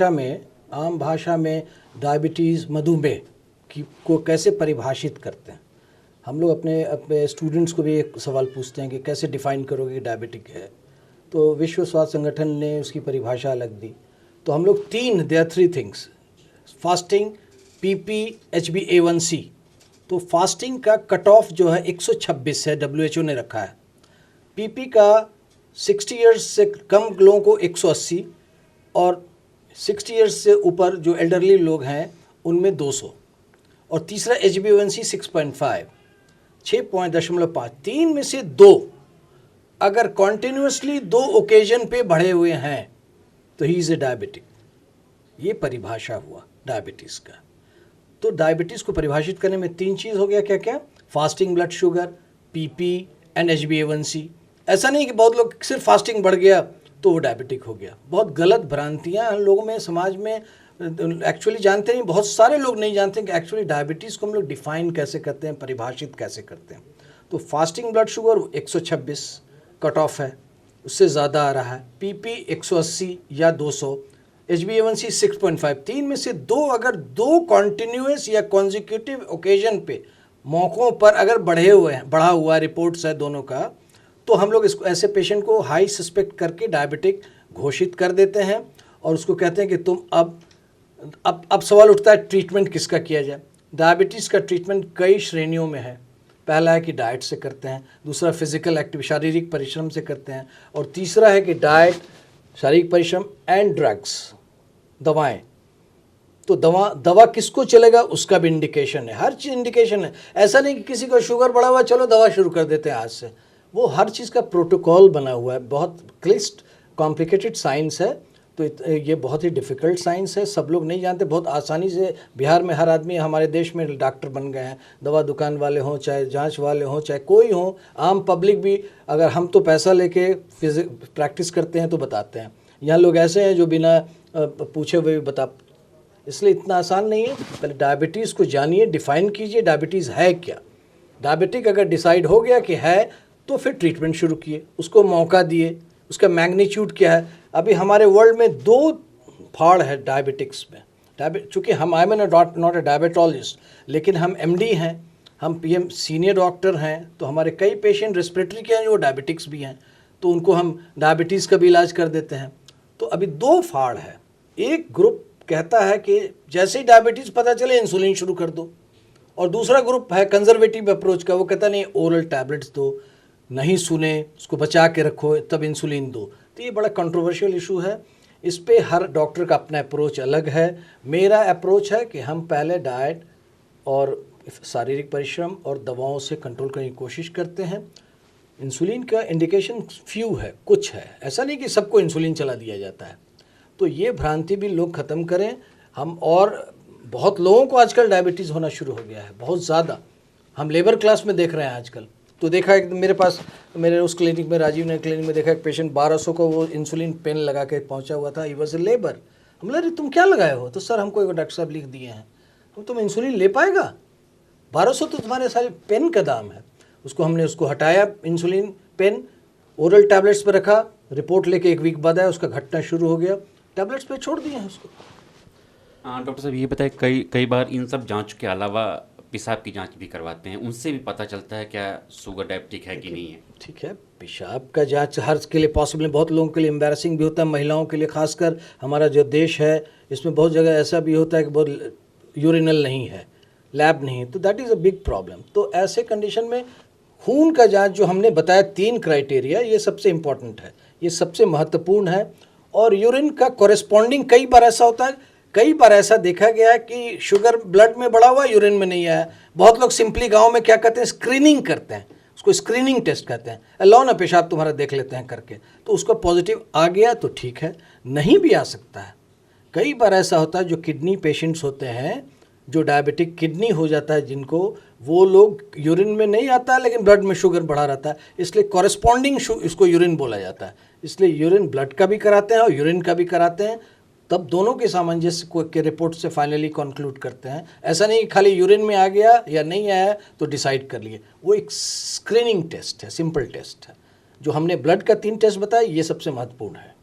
आम भाषा में डायबिटीज़ मधुमेह को कैसे परिभाषित करते हैं। हम लोग अपने स्टूडेंट्स को भी एक सवाल पूछते हैं कि कैसे डिफ़ाइन करोगे कि डायबिटिक है, तो विश्व स्वास्थ्य संगठन ने उसकी परिभाषा अलग दी। तो हम लोग there are 3 things, fasting, PP, HbA1c। तो फास्टिंग का कट ऑफ जो है 126 है, WHO ने रखा है। पीपी का 60 इयर्स से कम लोगों को 180 और 60 इयर्स से ऊपर जो एल्डरली लोग हैं उनमें 200। और तीसरा HbA1c 6.5, 6.5। 3 में से 2 अगर कॉन्टिन्यूसली 2 ओकेजन पे बढ़े हुए हैं तो ही इज़ ए डायबिटिक। ये परिभाषा हुआ डायबिटीज़ का। तो डायबिटीज़ को परिभाषित करने में 3 चीज़ हो गया, क्या क्या? Fasting blood sugar, PP and HbA1c। ऐसा नहीं कि बहुत लोग सिर्फ फास्टिंग बढ़ गया तो वो डायबिटिक हो गया। बहुत गलत भ्रांतियाँ लोगों में, समाज में एक्चुअली जानते नहीं, बहुत सारे लोग नहीं जानते कि एक्चुअली डायबिटीज़ को हम लोग डिफ़ाइन कैसे करते हैं, परिभाषित कैसे करते हैं। तो fasting blood sugar 126 cut off है, उससे ज़्यादा आ रहा है। पीपी 180 या 200, HbA1c 6.5। 3 में से 2 अगर 2 कॉन्टिन्यूस या कॉन्जिक्यूटिव ओकेजन पे मौक़ों पर अगर बढ़ा हुआ रिपोर्ट्स है दोनों का, तो हम लोग इसको ऐसे पेशेंट को हाई सस्पेक्ट करके डायबिटिक घोषित कर देते हैं और उसको कहते हैं कि तुम अब सवाल उठता है ट्रीटमेंट किसका किया जाए। डायबिटीज़ का ट्रीटमेंट कई श्रेणियों में है। पहला है कि डाइट से करते हैं, दूसरा फिजिकल एक्टिविटी शारीरिक परिश्रम से करते हैं, और तीसरा है कि डाइट, शारीरिक परिश्रम एंड ड्रग्स, दवाएं। तो दवा किसको चलेगा उसका भी इंडिकेशन है, हर चीज़ इंडिकेशन है। ऐसा नहीं कि किसी को शुगर बढ़ा हुआ चलो दवा शुरू कर देते हैं आज से। वो हर चीज़ का प्रोटोकॉल बना हुआ है। बहुत क्लिष्ट कॉम्प्लिकेटेड साइंस है, तो ये बहुत ही डिफ़िकल्ट साइंस है। सब लोग नहीं जानते। बहुत आसानी से बिहार में हर आदमी, हमारे देश में डॉक्टर बन गए हैं। दवा दुकान वाले हों, चाहे जांच वाले हों, चाहे कोई हों, आम पब्लिक भी, अगर हम तो पैसा लेके प्रैक्टिस करते हैं तो बताते हैं। यहाँ लोग ऐसे हैं जो बिना पूछे हुए भी बता। इसलिए इतना आसान नहीं है। पहले डायबिटीज़ को जानिए, डिफ़ाइन कीजिए डायबिटीज़ है क्या। डायबिटिक अगर डिसाइड हो गया कि है तो फिर ट्रीटमेंट शुरू किए, उसको मौका दिए, उसका मैग्नीट्यूड क्या है। अभी हमारे वर्ल्ड में 2 फाड़ है डायबिटिक्स में। चूँकि हम, I am not a diabetologist, लेकिन हम MD हैं, हम PM सीनियर डॉक्टर हैं, तो हमारे कई पेशेंट रेस्पिरेटरी के हैं जो डायबिटिक्स भी हैं, तो उनको हम डायबिटीज़ का भी इलाज कर देते हैं। तो अभी 2 फाड़ है। एक ग्रुप कहता है कि जैसे ही डायबिटीज़ पता चले इंसुलिन शुरू कर दो, और दूसरा ग्रुप है कंजर्वेटिव अप्रोच का, वो कहता नहीं ओरल टैबलेट्स दो, नहीं सुने उसको बचा के रखो तब इंसुलिन दो। तो ये बड़ा कंट्रोवर्शियल इशू है। इस पे हर डॉक्टर का अपना अप्रोच अलग है। मेरा अप्रोच है कि हम पहले डाइट और शारीरिक परिश्रम और दवाओं से कंट्रोल करने की कोशिश करते हैं। इंसुलिन का इंडिकेशन फ्यू है, कुछ है, ऐसा नहीं कि सबको इंसुलिन चला दिया जाता है। तो ये भ्रांति भी लोग ख़त्म करें हम। और बहुत लोगों को आजकल डायबिटीज़ होना शुरू हो गया है, बहुत ज़्यादा। हम लेबर क्लास में देख रहे हैं आजकल। तो देखा एक मेरे पास, मेरे उस क्लिनिक में, राजीव नगर क्लिनिक में देखा एक पेशेंट 1200 को वो इंसुलिन पेन लगा के पहुंचा हुआ था। He was a labour. हम बोले तुम क्या लगाए हो? तो सर हमको एक डॉक्टर साहब लिख दिए हैं। तो तुम इंसुलिन ले पाएगा? 1200 तो तुम्हारे सारे पेन का दाम है। हमने उसको हटाया इंसुलिन पेन, ओरल टैबलेट्स पर रखा। रिपोर्ट लेके 1 वीक बाद आया, उसका घटना शुरू हो गया, टैबलेट्स पे छोड़ दिए हैं उसको। डॉक्टर साहब ये बताए, कई बार इन सब जांच के अलावा पेशाब की जांच भी करवाते हैं, उनसे भी पता चलता है क्या शुगर डायबिटिक है कि नहीं है? ठीक है, पेशाब का जांच हर के लिए पॉसिबल है। बहुत लोगों के लिए एम्बैरसिंग भी होता है, महिलाओं के लिए खासकर। हमारा जो देश है इसमें बहुत जगह ऐसा भी होता है कि बहुत यूरिनल नहीं है, लैब नहीं है, तो that is a big problem. तो ऐसे कंडीशन में खून का जांच जो हमने बताया 3 क्राइटेरिया, ये सबसे इम्पॉर्टेंट है, ये सबसे महत्वपूर्ण है। और यूरिन का कॉरेस्पॉन्डिंग, कई बार ऐसा होता है, कई बार ऐसा देखा गया है कि शुगर ब्लड में बढ़ा हुआ, यूरिन में नहीं आया। बहुत लोग सिंपली गांव में क्या करते हैं, स्क्रीनिंग करते हैं, उसको स्क्रीनिंग टेस्ट कहते हैं। लो ना पेशाब तुम्हारा देख लेते हैं करके, तो उसका पॉजिटिव आ गया तो ठीक है, नहीं भी आ सकता है। कई बार ऐसा होता है जो किडनी पेशेंट्स होते हैं, जो डायबिटिक किडनी हो जाता है जिनको, वो लोग यूरिन में नहीं आता है लेकिन ब्लड में शुगर बढ़ा रहता है, इसलिए कॉरेस्पॉन्डिंग इसको यूरिन बोला जाता है। इसलिए यूरिन ब्लड का भी कराते हैं और यूरिन का भी कराते हैं, तब दोनों के सामंजस्य के रिपोर्ट से फाइनली कंक्लूड करते हैं। ऐसा नहीं खाली यूरिन में आ गया या नहीं आया तो डिसाइड कर लिए। वो एक स्क्रीनिंग टेस्ट है, सिंपल टेस्ट है। जो हमने ब्लड का 3 टेस्ट बताया, ये सबसे महत्वपूर्ण है।